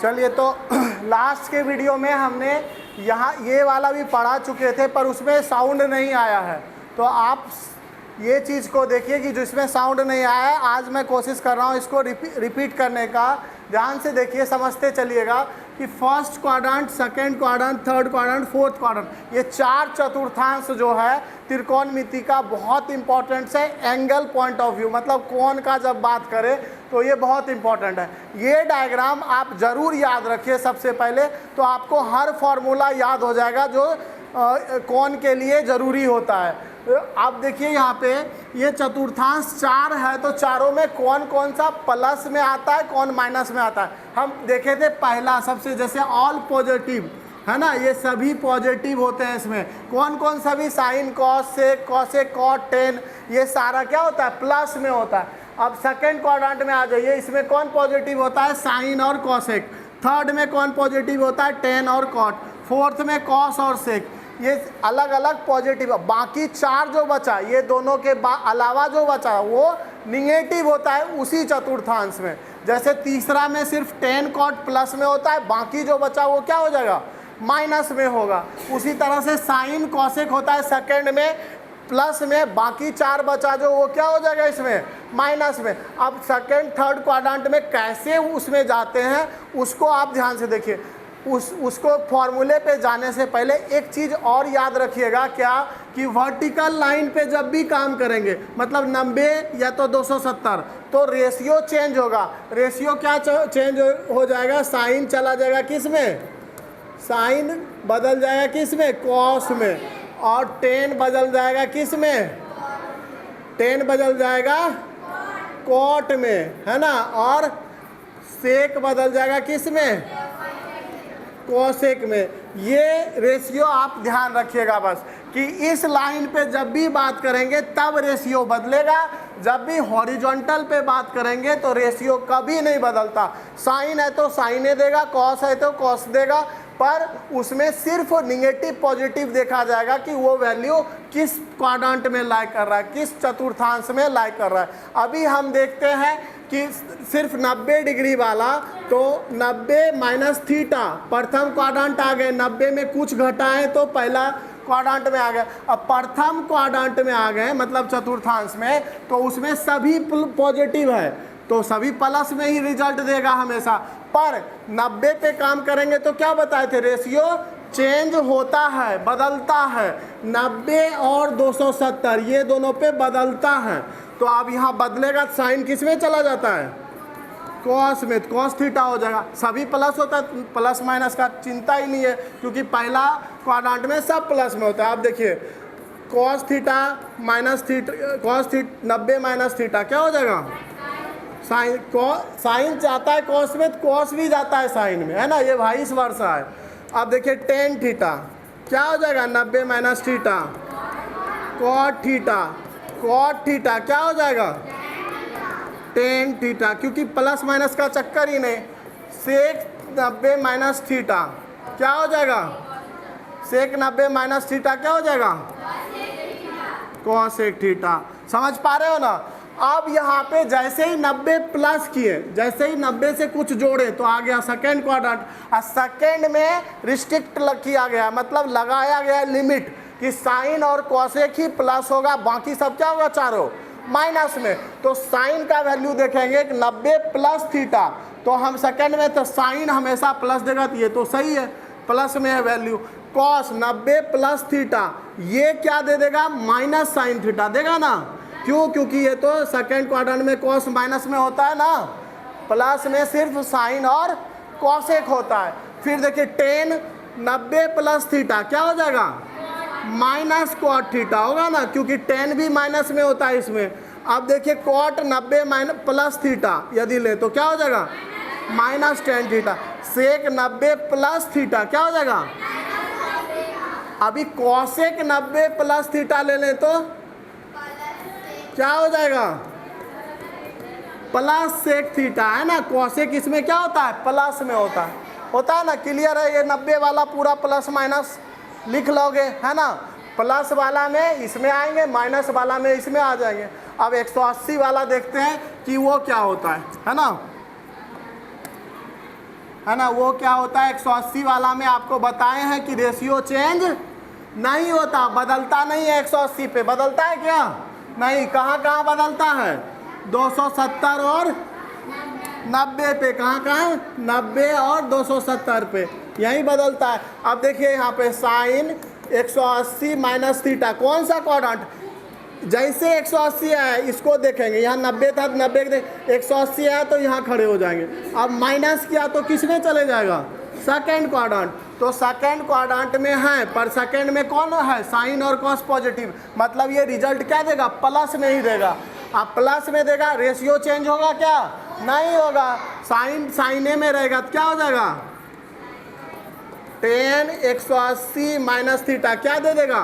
चलिए, तो लास्ट के वीडियो में हमने यहाँ ये वाला भी पढ़ा चुके थे, पर उसमें साउंड नहीं आया है। तो आप ये चीज़ को देखिए कि जिसमें साउंड नहीं आया है, आज मैं कोशिश कर रहा हूँ इसको रिपीट करने का। ध्यान से देखिए, समझते चलिएगा कि first quadrant, second quadrant, third quadrant, fourth quadrant, ये चार चतुर्थांश जो है त्रिकोणमिति का बहुत इंपॉर्टेंट है। एंगल पॉइंट ऑफ व्यू, मतलब कोण का जब बात करें तो ये बहुत इंपॉर्टेंट है। ये डायग्राम आप ज़रूर याद रखिए। सबसे पहले तो आपको हर फॉर्मूला याद हो जाएगा जो कोण के लिए ज़रूरी होता है। आप देखिए यहाँ पे ये चतुर्थांश चार है, तो चारों में कौन कौन सा प्लस में आता है, कौन माइनस में आता है। हम देखे थे पहला सबसे, जैसे ऑल पॉजिटिव है ना, ये सभी पॉजिटिव होते हैं। इसमें कौन कौन सभी, साइन, कॉस, सेक, कॉसेक, कॉट, टेन, ये सारा क्या होता है, प्लस में होता है। अब सेकंड क्वाड्रेंट में आ जाइए, इसमें कौन पॉजिटिव होता है, साइन और कॉसेक। थर्ड में कौन पॉजिटिव होता है, टेन और कॉट। फोर्थ में कॉस और सेक। ये अलग अलग पॉजिटिव है। बाकी चार जो बचा, ये दोनों के अलावा जो बचा वो निगेटिव होता है उसी चतुर्थांश में। जैसे तीसरा में सिर्फ टेन कॉट प्लस में होता है, बाकी जो बचा वो क्या हो जाएगा, माइनस में होगा। उसी तरह से साइन कॉसेक होता है सेकंड में प्लस में, बाकी चार बचा जो वो क्या हो जाएगा इसमें, माइनस में। अब सेकंड थर्ड क्वाड्रेंट में कैसे उसमें जाते हैं उसको आप ध्यान से देखिए। उसको फॉर्मूले पे जाने से पहले एक चीज़ और याद रखिएगा, क्या कि वर्टिकल लाइन पे जब भी काम करेंगे, मतलब 90 या तो 270, तो रेशियो चेंज होगा। रेशियो क्या चेंज हो जाएगा, साइन चला जाएगा किस में, साइन बदल जाएगा किस में, कॉस में, और टेन बदल जाएगा किस में, टेन बदल जाएगा कॉट में, है ना, और सेक बदल जाएगा किस में, कोसेक में। ये रेशियो आप ध्यान रखिएगा बस, कि इस लाइन पे जब भी बात करेंगे तब रेशियो बदलेगा, जब भी हॉरिजॉन्टल पे बात करेंगे तो रेशियो कभी नहीं बदलता। साइन है तो साइने देगा, कॉस है तो कॉस देगा, पर उसमें सिर्फ निगेटिव पॉजिटिव देखा जाएगा कि वो वैल्यू किस क्वाड्रेंट में लाई कर रहा है, किस चतुर्थांश में लाई कर रहा है। अभी हम देखते हैं कि सिर्फ 90 डिग्री वाला, तो 90 माइनस थीटा प्रथम क्वाड्रेंट आ गए, 90 में कुछ घटाएं तो पहला क्वाड्रेंट में आ गए। अब प्रथम क्वाड्रेंट में आ गए, मतलब चतुर्थांश में, तो उसमें सभी पॉजिटिव है, तो सभी प्लस में ही रिजल्ट देगा हमेशा। पर 90 पे काम करेंगे तो क्या बताए थे, रेशियो चेंज होता है, बदलता है। 90 और 270 ये दोनों पे बदलता है, तो अब यहाँ बदलेगा, साइन किस में चला जाता है, कॉस में, कॉस थीटा हो जाएगा। सभी प्लस होता है, प्लस माइनस का चिंता ही नहीं है, क्योंकि पहला क्वाड्रेंट में सब प्लस में होता है। आप देखिए cos theta minus theta, cos 90 minus theta क्या हो जाएगा, साइन। साइन जाता है कॉस में तो कॉस भी जाता है साइन में, है ना, ये वाइस वर्सा है। अब देखिए टेन थीटा क्या हो जाएगा, 90 minus theta, cot theta, cot theta क्या हो जाएगा, टेन थीटा, क्योंकि प्लस माइनस का चक्कर ही नहीं। सेक 90 माइनस थीटा क्या हो जाएगा, सेक 90 माइनस थीटा क्या हो जाएगा, कॉसेक थीटा। समझ पा रहे हो ना। अब यहाँ पे जैसे ही 90 प्लस किए, जैसे ही 90 से कुछ जोड़े तो आ गया सेकेंड क्वाड्रेंट। और सेकेंड में रिस्ट्रिक्ट किया गया, मतलब लगाया गया लिमिट कि साइन और कॉसेक ही प्लस होगा, बाकी सब क्या होगा, चारों माइनस में। तो साइन का वैल्यू देखेंगे 90 प्लस थीटा, तो हम सेकेंड में तो साइन हमेशा प्लस देगा, तो ये तो सही है, प्लस में है वैल्यू। कॉस 90 प्लस थीटा ये क्या दे देगा, माइनस साइन थीटा देगा ना। क्यों, क्योंकि ये तो सेकेंड क्वाड्रेंट में कॉस माइनस में होता है ना, प्लस में सिर्फ साइन और कॉसेक होता है। फिर देखिए टेन 90 प्लस थीटा क्या हो जाएगा, माइनस कॉट थीटा होगा ना, क्योंकि टेन भी माइनस में होता है इसमें। अब देखिए कॉट 90 माइनस प्लस थीटा यदि ले तो क्या हो जाएगा, माइनस टेन थीटा। सेक 90 प्लस थीटा क्या हो जाएगा, अभी कॉसेक 90 प्लस थीटा ले लें तो क्या हो जाएगा, प्लस सेक थीटा, है ना। कॉसेक इसमें क्या होता है, प्लस में होता है ना। क्लियर है, ये 90 वाला पूरा प्लस माइनस लिख लोगे, है ना। प्लस वाला में इसमें आएंगे, माइनस वाला में इसमें आ जाएंगे। अब 180 वाला देखते हैं कि वो क्या होता है ना। है ना, वो क्या होता है 180 वाला में आपको बताए हैं कि रेशियो चेंज नहीं होता, बदलता नहीं है 180 पे, बदलता है क्या? नहीं। कहाँ कहाँ बदलता है? 270 और 90 पे। कहाँ कहाँ? 90 और 270 पे, यही बदलता है। अब देखिए यहाँ पे साइन 180 माइनस थीटा, कौन सा क्वाड्रेंट? जैसे 180 है इसको देखेंगे, यहाँ 90 था, 90 180 है तो यहाँ खड़े हो जाएंगे। अब माइनस किया तो किस में चले जाएगा? Second quadrant. तो सेकेंड क्वाड्रेंट में है, पर सेकेंड में कौन है? साइन और कॉस पॉजिटिव, मतलब ये रिजल्ट क्या देगा? प्लस में ही देगा। अब प्लस में देगा, रेशियो चेंज होगा क्या? नहीं होगा। साइन साइने में रहेगा तो क्या हो जाएगा? tan 180 माइनस थीटा क्या दे देगा?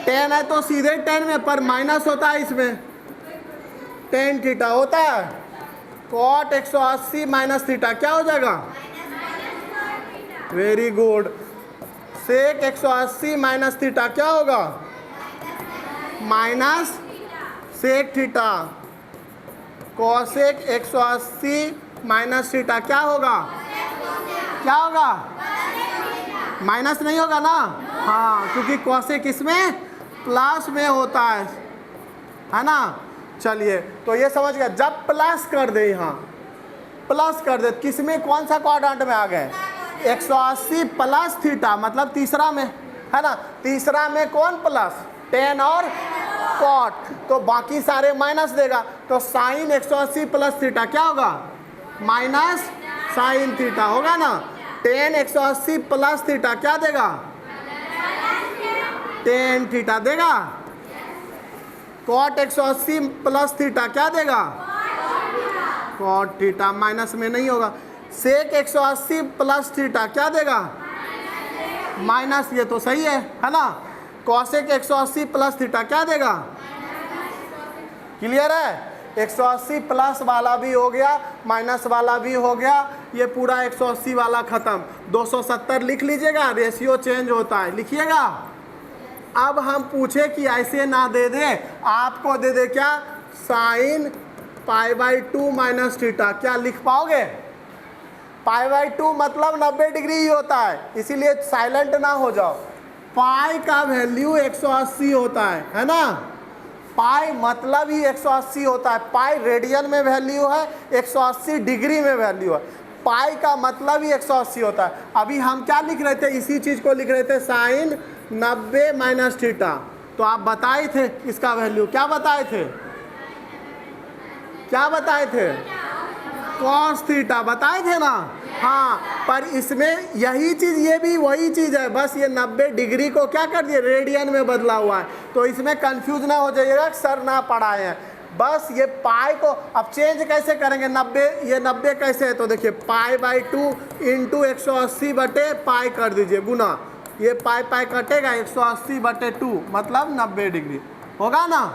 10 है तो सीधे 10 में, पर माइनस होता है इसमें, tan थीटा होता है। cot 180 माइनस थीटा क्या हो जाएगा? Very good. sec 180 minus theta क्या होगा? Minus sec theta. cosec 180 minus theta क्या होगा? क्या होगा? माइनस नहीं होगा ना? हाँ, क्योंकि cosec इसमें प्लस में होता है ना। चलिए, तो ये समझ गया। जब प्लस कर दे, यहाँ प्लस कर दे, किस में, कौन सा क्वाड्रेंट में आ गए? 180 प्लस थीटा, मतलब तीसरा में, है ना। तीसरा में कौन प्लस? tan और cot, तो बाकी सारे माइनस देगा। तो साइन 180 प्लस थीटा क्या होगा? माइनस साइन थीटा होगा ना। tan 180 प्लस थीटा क्या देगा? tan थीटा देगा। cot 180 प्लस थीटा क्या देगा? cot थीटा, माइनस में नहीं होगा। sec 180 प्लस थीटा क्या देगा? माइनस, ये तो सही है ना। cosec 180 प्लस थीटा क्या देगा? क्लियर है? 180 प्लस वाला भी हो गया, माइनस वाला भी हो गया, ये पूरा 180 वाला खत्म। 270 लिख लीजिएगा, रेशियो चेंज होता है, लिखिएगा। अब हम पूछे कि ऐसे ना दे दे, आपको दे दे क्या? साइन π/2 माइनस थीटा, क्या लिख पाओगे? π/2 मतलब 90 डिग्री ही होता है, इसीलिए साइलेंट ना हो जाओ। पाई का वैल्यू 180 होता है ना। पाई मतलब ही 180 होता है। पाई रेडियन में वैल्यू है, 180 डिग्री में वैल्यू है। पाई का मतलब ही 180 होता है। अभी हम क्या लिख रहे थे? इसी चीज़ को लिख रहे थे, साइन 90 माइनस थीटा। तो आप बताए थे इसका वैल्यू, क्या बताए थे? क्या बताए थे? कॉस थीटा बताए थे ना। हाँ, पर इसमें यही चीज़, ये भी वही चीज़ है, बस ये 90 डिग्री को क्या कर दिए? रेडियन में बदला हुआ है। तो इसमें कंफ्यूज ना हो जाइएगा, सर ना पढ़ाए हैं। बस ये पाई को अब चेंज कैसे करेंगे? 90, ये 90 कैसे है? तो देखिए π/2 इंटू 180 बटे पाई कर दीजिए गुना, ये पाई पाई कटेगा, 180 बटे 2 मतलब 90 डिग्री होगा ना।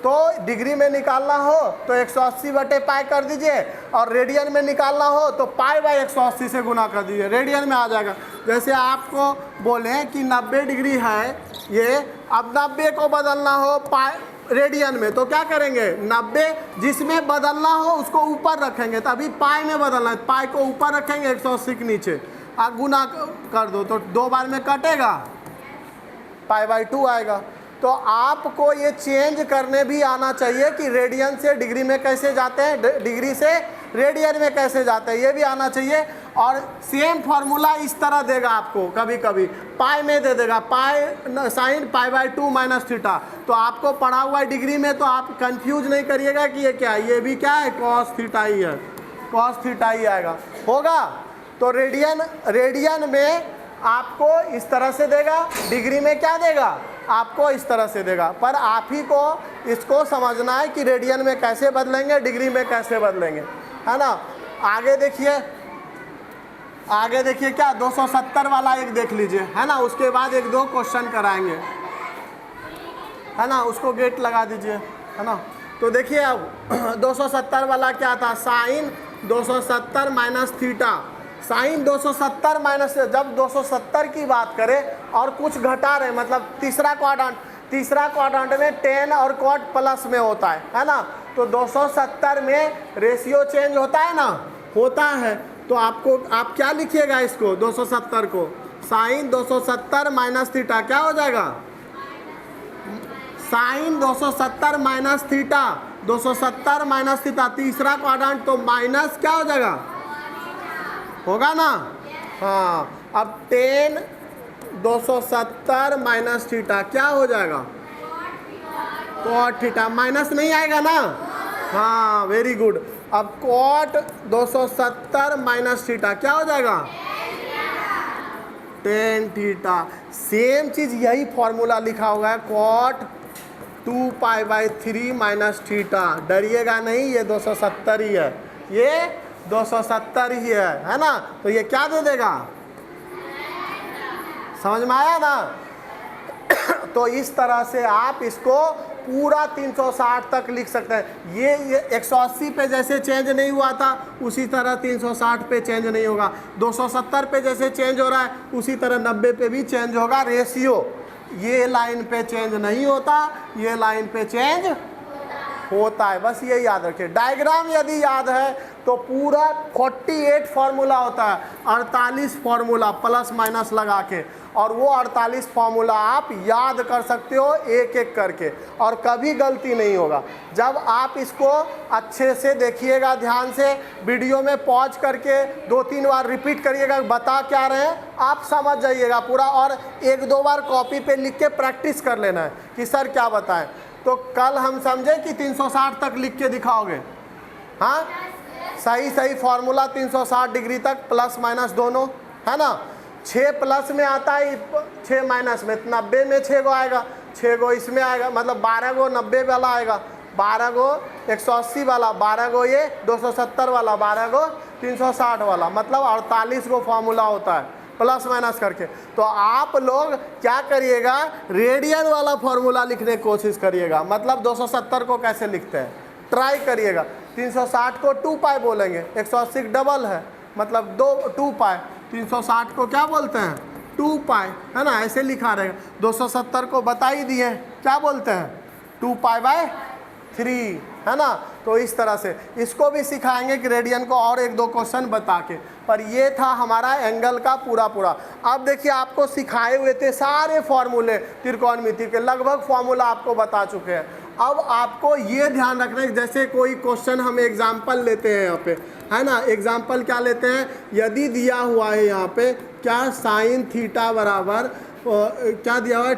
तो डिग्री में निकालना हो तो 180 बटे पाई कर दीजिए, और रेडियन में निकालना हो तो π/180 से गुना कर दीजिए, रेडियन में आ जाएगा। जैसे आपको बोले कि 90 डिग्री है ये, अब 90 को बदलना हो रेडियन में तो क्या करेंगे? 90 जिसमें बदलना हो उसको ऊपर रखेंगे, तभी पाई में बदलना है, पाई को ऊपर रखेंगे, 180 के नीचे, आप गुना कर दो तो 2 बार में कटेगा, π/2 आएगा। तो आपको ये चेंज करने भी आना चाहिए कि रेडियन से डिग्री में कैसे जाते हैं, डिग्री से रेडियन में कैसे जाते हैं, ये भी आना चाहिए। और सेम फार्मूला इस तरह देगा आपको, कभी कभी पाई में दे देगा, पाई साइन π/2 माइनस थीटा। तो आपको पढ़ा हुआ है डिग्री में, तो आप कंफ्यूज नहीं करिएगा कि ये क्या है, ये भी क्या है? कॉस थीटा ही है, कॉस थीटा ही आएगा, होगा। तो रेडियन में आपको इस तरह से देगा, डिग्री में क्या देगा? आपको इस तरह से देगा। पर आप ही को इसको समझना है कि रेडियन में कैसे बदलेंगे, डिग्री में कैसे बदलेंगे, है ना। आगे देखिए क्या 270 वाला एक देख लीजिए, है ना। उसके बाद 1-2 क्वेश्चन कराएंगे, है ना, उसको गेट लगा दीजिए, है ना। तो देखिए अब 270 वाला क्या था? Sine 270 minus theta. Sine 270 minus, जब 270 की बात करें और कुछ घटा रहे, मतलब तीसरा क्वाड्रेंट में tan और cot प्लस में होता है ना। तो 270 में रेशियो चेंज होता है ना, होता है। तो आप क्या लिखिएगा इसको 270 को, साइन 270 माइनस थीटा क्या हो जाएगा, sine 270 minus theta, 270 minus theta तीसरा क्वाड्रेंट तो माइनस क्या हो जाएगा, होगा ना। हाँ अब टेन 270 माइनस थीटा क्या हो जाएगा, कॉट थीटा, माइनस नहीं आएगा ना। हाँ वेरी गुड। अब कॉट 270 माइनस थीटा क्या हो जाएगा, टेन थीटा। सेम चीज यही फॉर्मूला लिखा हुआ है, कॉट 2π/3 माइनस थीटा। डरिएगा नहीं, ये 270 ही है, ये 270 ही है ना। तो ये क्या दे देगा, समझ में आया ना। तो इस तरह से आप इसको पूरा 360 तक लिख सकते हैं। ये 180 पे जैसे चेंज नहीं हुआ था उसी तरह 360 पे चेंज नहीं होगा, 270 पे जैसे चेंज हो रहा है उसी तरह 90 पे भी चेंज होगा। रेशियो ये लाइन पे चेंज नहीं होता, ये लाइन पे चेंज होता है, बस ये याद रखिए। डायग्राम यदि याद है तो पूरा 48 फार्मूला होता है, 48 फार्मूला प्लस माइनस लगा के, और वो 48 फार्मूला आप याद कर सकते हो एक एक करके, और कभी गलती नहीं होगा। जब आप इसको अच्छे से देखिएगा, ध्यान से वीडियो में पॉज करके 2-3 बार रिपीट करिएगा, बता क्या रहे हैं आप समझ जाइएगा पूरा, और 1-2 बार कॉपी पे लिख के प्रैक्टिस कर लेना है कि सर क्या बताएं। तो कल हम समझे कि 360 तक लिख के दिखाओगे। हाँ सही फार्मूला 360 डिग्री तक प्लस माइनस दोनों है ना। 6 प्लस में आता है, 6 माइनस में, 90 में 6 गो आएगा, 6 गो इसमें आएगा, मतलब 12 गो 90 वाला आएगा, 12 गो 180 वाला, 12 गो ये 270 वाला, 12 गो 360 वाला, मतलब 48 गो फार्मूला होता है प्लस माइनस करके। तो आप लोग क्या करिएगा, रेडियन वाला फार्मूला लिखने की कोशिश करिएगा। मतलब 270 को कैसे लिखते हैं ट्राई करिएगा। 360 को 2π बोलेंगे, 180 डबल है मतलब 2π, 360 को क्या बोलते हैं 2π, है ना, ऐसे लिखा रहेगा। 270 को बता ही दिए क्या बोलते हैं 2π/3, है ना। तो इस तरह से इसको भी सिखाएंगे कि रेडियन को, और 1-2 क्वेश्चन बता के। पर ये था हमारा एंगल का पूरा। अब देखिए आपको सिखाए हुए थे सारे फॉर्मूले त्रिकोणमिति के, लगभग फॉर्मूला आपको बता चुके हैं। अब आपको ये ध्यान रखना है, जैसे कोई क्वेश्चन हम एग्जाम्पल लेते हैं यहाँ पे, है ना। एग्जाम्पल क्या लेते हैं, यदि दिया हुआ है यहाँ पे क्या साइन थीटा बराबर क्या दिया हुआ है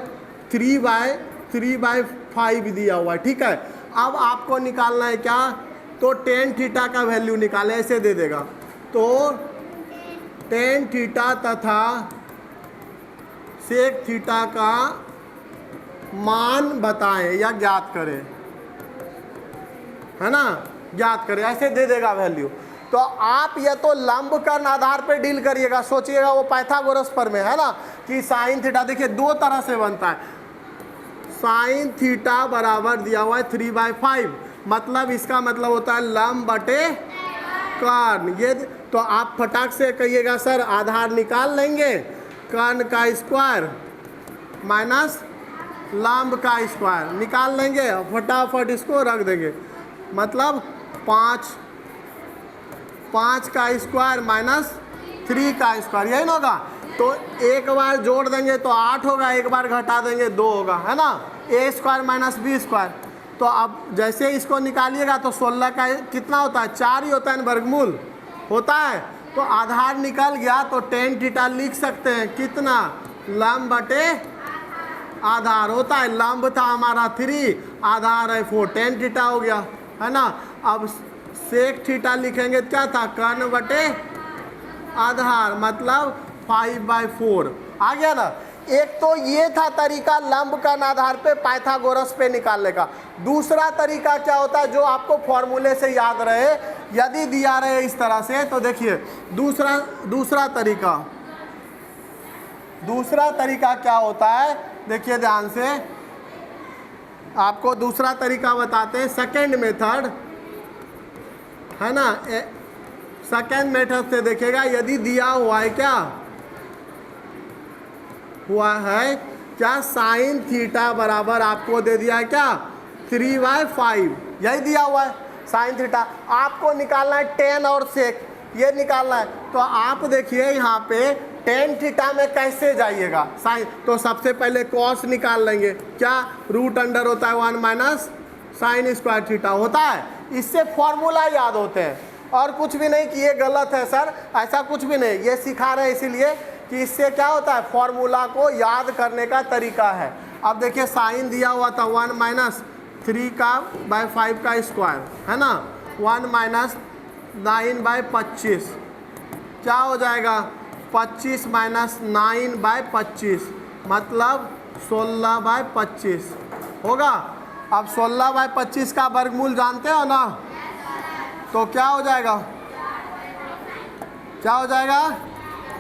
3/5 दिया हुआ है, ठीक है। अब आपको निकालना है क्या, तो टेन थीटा का वैल्यू निकाले, ऐसे दे देगा। तो टेन थीटा तथा सेक थीटा का मान बताएं या ज्ञात करें, है ना, ज्ञात करें, ऐसे दे देगा वैल्यू। तो आप या तो लंब कर्ण आधार पे डील करिएगा, सोचिएगा वो पाइथागोरस पर में, है ना, कि साइन थीटा देखिए 2 तरह से बनता है। साइन थीटा बराबर दिया हुआ है 3/5, मतलब इसका मतलब होता है लंब बटे कर्ण। ये तो आप फटाक से कहिएगा सर आधार निकाल लेंगे, कर्ण का स्क्वायर माइनस लंब का स्क्वायर निकाल लेंगे, फटाफट इसको रख देंगे, मतलब 5 का स्क्वायर माइनस 3 का स्क्वायर, यही ना होगा। तो एक बार जोड़ देंगे तो 8 होगा, एक बार घटा देंगे 2 होगा, है ना, a square minus b square. तो अब जैसे इसको निकालिएगा तो 16 का कितना होता है, 4 ही होता है, वर्गमूल होता है। तो आधार निकल गया, तो टेन थीटा लिख सकते हैं कितना, लंब बटे आधार होता है। लंब था हमारा 3, आधार है 4, टेन थीटा हो गया, है ना। अब सेक थीटा लिखेंगे क्या था, कर्ण बटे आधार, मतलब 5/4 आ गया ना। एक तो ये था तरीका लंब कर्ण आधार पे पाइथागोरस पे निकालने का। दूसरा तरीका क्या होता है, जो आपको फॉर्मूले से याद रहे, यदि दिया रहे इस तरह से, तो देखिए दूसरा तरीका क्या होता है, देखिए ध्यान से, आपको दूसरा तरीका बताते हैं, सेकेंड मेथड, है ना। सेकेंड मेथड से देखिएगा, यदि दिया हुआ है क्या साइन थीटा बराबर आपको दे दिया है क्या 3/5, यही दिया हुआ है साइन थीटा। आपको निकालना है टेन और सेक। ये निकालना है। तो आप देखिए यहाँ पे टेन थीटा में कैसे जाइएगा साइन, तो सबसे पहले कॉस निकाल लेंगे। क्या रूट अंडर होता है 1 माइनस साइन स्क्वायर थीटा होता है। इससे फॉर्मूला याद होते हैं और कुछ भी नहीं कि ये गलत है सर, ऐसा कुछ भी नहीं, ये सिखा रहे हैं इसीलिए कि इससे क्या होता है, फॉर्मूला को याद करने का तरीका है। अब देखिए साइन दिया हुआ था 1 माइनस 3 का बाय 5 का स्क्वायर है ना, 1 माइनस 9 बाय 25 क्या हो जाएगा, 25 माइनस 9 बाय 25 मतलब 16 बाय 25 होगा। अब 16 बाय 25 का वर्गमूल जानते हो ना, तो क्या हो जाएगा, क्या हो जाएगा,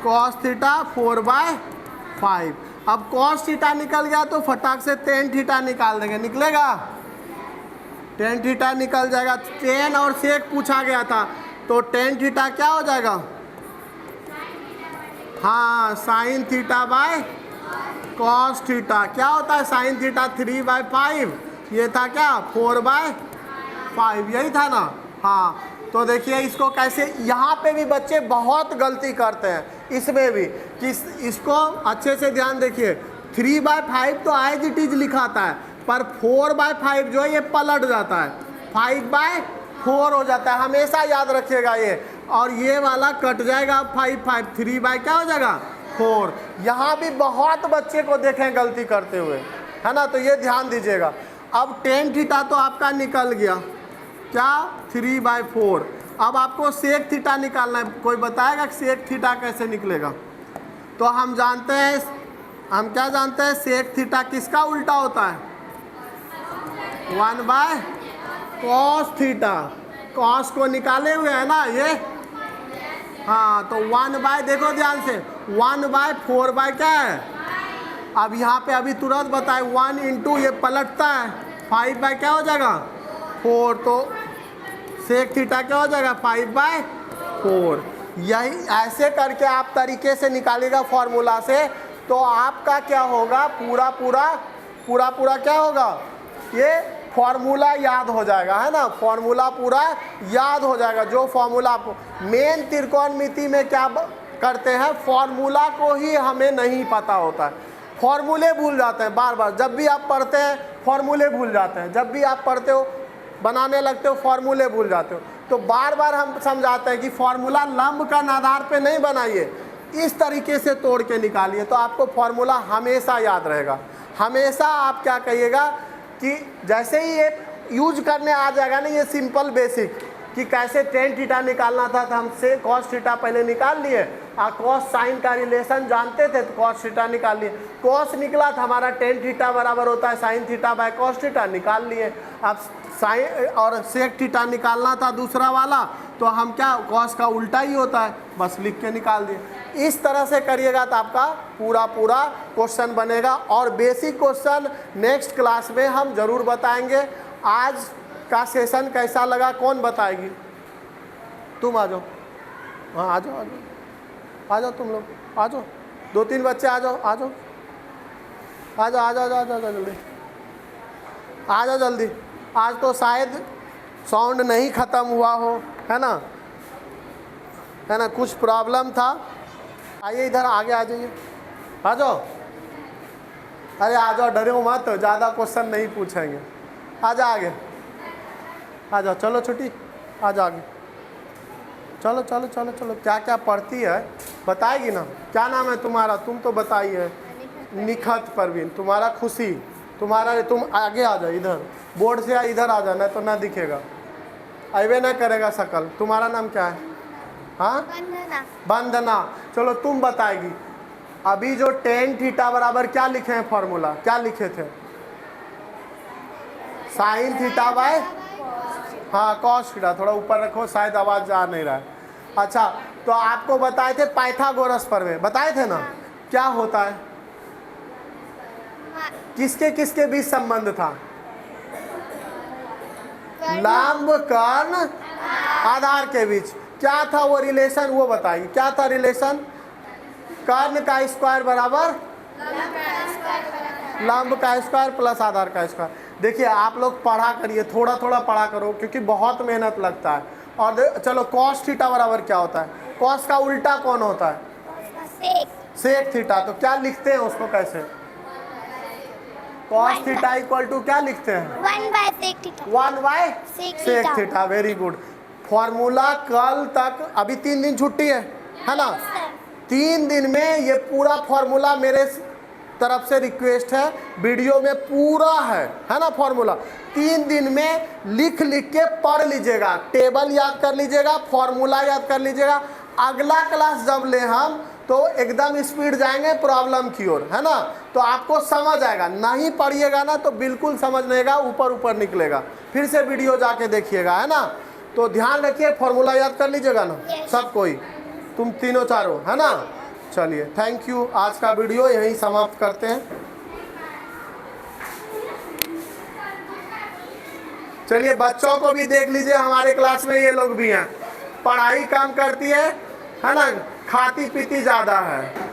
कॉस थीटा 4 बाय 5। अब कॉस थीटा निकल गया तो फटाक से टेन थीटा निकाल देंगे, निकलेगा, टेन थीटा निकल जाएगा। टेन और सेक पूछा गया था तो टेन थीटा क्या हो जाएगा, हाँ sine theta by cos theta. क्या होता है साइन थीटा 3 बाय 5, ये था क्या 4 बाय 5, यही था ना। हाँ तो देखिए इसको कैसे, यहाँ पे भी बच्चे बहुत गलती करते हैं इसमें भी कि इसको अच्छे से ध्यान देखिए। 3 बाय 5 तो एज इट इज लिखाता है, पर 4 बाय 5 जो है ये पलट जाता है, 5 बाय 4 हो जाता है, हमेशा याद रखिएगा ये। और ये वाला कट जाएगा 5 5, 3 बाय क्या हो जाएगा 4। यहाँ भी बहुत बच्चे को देखें गलती करते हुए, है ना, तो ये ध्यान दीजिएगा। अब टेन थीटा तो आपका निकल गया, क्या 3 बाय 4। अब आपको सेक थीटा निकालना है। कोई बताएगा कि सेक थीटा कैसे निकलेगा, तो हम जानते हैं, हम क्या जानते हैं, सेक थीटा किसका उल्टा होता है, 1 बाय कॉस थीटा। कॉस को निकाले हुए है ना ये, हाँ तो 1 बाय, देखो ध्यान से, 1 बाय 4 बाय क्या है। अब यहाँ पे अभी तुरंत बताए 1 इंटू ये पलटता है, 5 बाय क्या हो जाएगा 4, तो सेक थीटा क्या हो जाएगा 5 बाय 4। यही ऐसे करके आप तरीके से निकालिएगा फॉर्मूला से, तो आपका क्या होगा, पूरा पूरा क्या होगा, ये फॉर्मूला याद हो जाएगा, है ना, फॉर्मूला पूरा याद हो जाएगा। जो फॉर्मूला आपको मेन त्रिकोणमिति में क्या करते हैं, फॉर्मूला को ही हमें नहीं पता होता है, फॉर्मूले भूल जाते हैं बार बार। जब भी आप पढ़ते हैं फॉर्मूले भूल जाते हैं, जब भी आप पढ़ते हो बनाने लगते हो फॉर्मूले भूल जाते हो। तो बार बार हम समझाते हैं कि फॉर्मूला लंब का आधार पे नहीं बनाइए, इस तरीके से तोड़ के निकालिए, तो आपको फॉर्मूला हमेशा याद रहेगा। हमेशा आप क्या कहिएगा कि जैसे ही ये यूज करने आ जाएगा ना, ये सिंपल बेसिक कि कैसे टेन थीटा निकालना था, तो हमसे कॉस थीटा पहले निकाल लिए, और कॉस साइन का रिलेशन जानते थे तो कॉस थीटा निकाल लिए। कॉस निकला था हमारा टेन थीटा बराबर होता है sine theta by cos theta, निकाल लिए। अब साइन और सेक थीटा निकालना था दूसरा वाला, तो हम क्या, कॉस का उल्टा ही होता है, बस लिख के निकाल दिए। इस तरह से करिएगा तो आपका पूरा क्वेश्चन बनेगा। और बेसिक क्वेश्चन नेक्स्ट क्लास में हम ज़रूर बताएंगे। आज का सेशन कैसा लगा कौन बताएगी, तुम आ जाओ, हाँ आ जाओ आ जाओ तुम लोग आ जाओ, 2-3 बच्चे आ जाओ आ जाओ आ जाओ आ जाओ आ जाओ जल्दी आ जाओ जल्दी। आज तो शायद साउंड नहीं ख़त्म हुआ हो, है ना, कुछ प्रॉब्लम था। आइए इधर आगे आ जाइए, आ जाओ, अरे आ जाओ, डरो मत, ज़्यादा क्वेश्चन नहीं पूछेंगे, आ जाओ आगे आ जाओ। चलो छुट्टी, आ जाओ आगे, चलो चलो चलो चलो। क्या क्या पढ़ती है बताएगी ना, क्या नाम है तुम्हारा, तुम तो बताइए, निखत परवीन, तुम्हारा खुशी, तुम्हारा, तुम आगे आ जाओ, इधर बोर्ड से इधर आ जाना तो ना दिखेगा, अबे ना करेगा शकल। तुम्हारा नाम क्या है, हाँ वंदना। चलो तुम बताएगी। अभी जो टेन थीटा बराबर क्या लिखे हैं फॉर्मूला, क्या लिखे थे, साइन थीटा बाय, हाँ कॉस थीटा, थोड़ा ऊपर रखो शायद आवाज़ आ नहीं रहा है। अच्छा तो आपको बताए थे पाइथागोरस प्रमेय, बताए थे ना, क्या होता है, किसके किसके बीच संबंध था, लंब कर्ण आधार के बीच। क्या था वो रिलेशन, वो बताइए क्या था रिलेशन, कर्ण का स्क्वायर बराबर लंब का स्क्वायर प्लस आधार का स्क्वायर। देखिए आप लोग पढ़ा करिए, थोड़ा थोड़ा पढ़ा करो, क्योंकि बहुत मेहनत लगता है। और चलो cos थीटा बराबर क्या होता है? cos का उल्टा कौन होता है? Sec theta. तो क्या लिखते हैं उसको कैसे? cos थीटा इक्वल टू क्या लिखते हैं? 1/sec theta. Very good. Formula कल तक, अभी 3 दिन छुट्टी है ना? 3 दिन में ये पूरा फॉर्मूला मेरे तरफ से रिक्वेस्ट है, वीडियो में पूरा है ना फॉर्मूला। 3 दिन में लिख लिख के पढ़ लीजिएगा, टेबल याद कर लीजिएगा, फॉर्मूला याद कर लीजिएगा। अगला क्लास जब ले हम तो एकदम स्पीड जाएंगे प्रॉब्लम की ओर, है ना? तो आपको समझ आएगा। नहीं पढ़िएगा ना तो बिल्कुल समझ नहीं आएगा, ऊपर ऊपर निकलेगा। फिर से वीडियो जाके देखिएगा, है ना? तो ध्यान रखिए, फॉर्मूला याद कर लीजिएगा ना सब कोई, तुम तीनों चारों, है ना? चलिए, थैंक यू। आज का वीडियो यहीं समाप्त करते हैं। चलिए, बच्चों को भी देख लीजिए, हमारे क्लास में ये लोग भी हैं। पढ़ाई कम करती है ना, खाती पीती ज़्यादा है।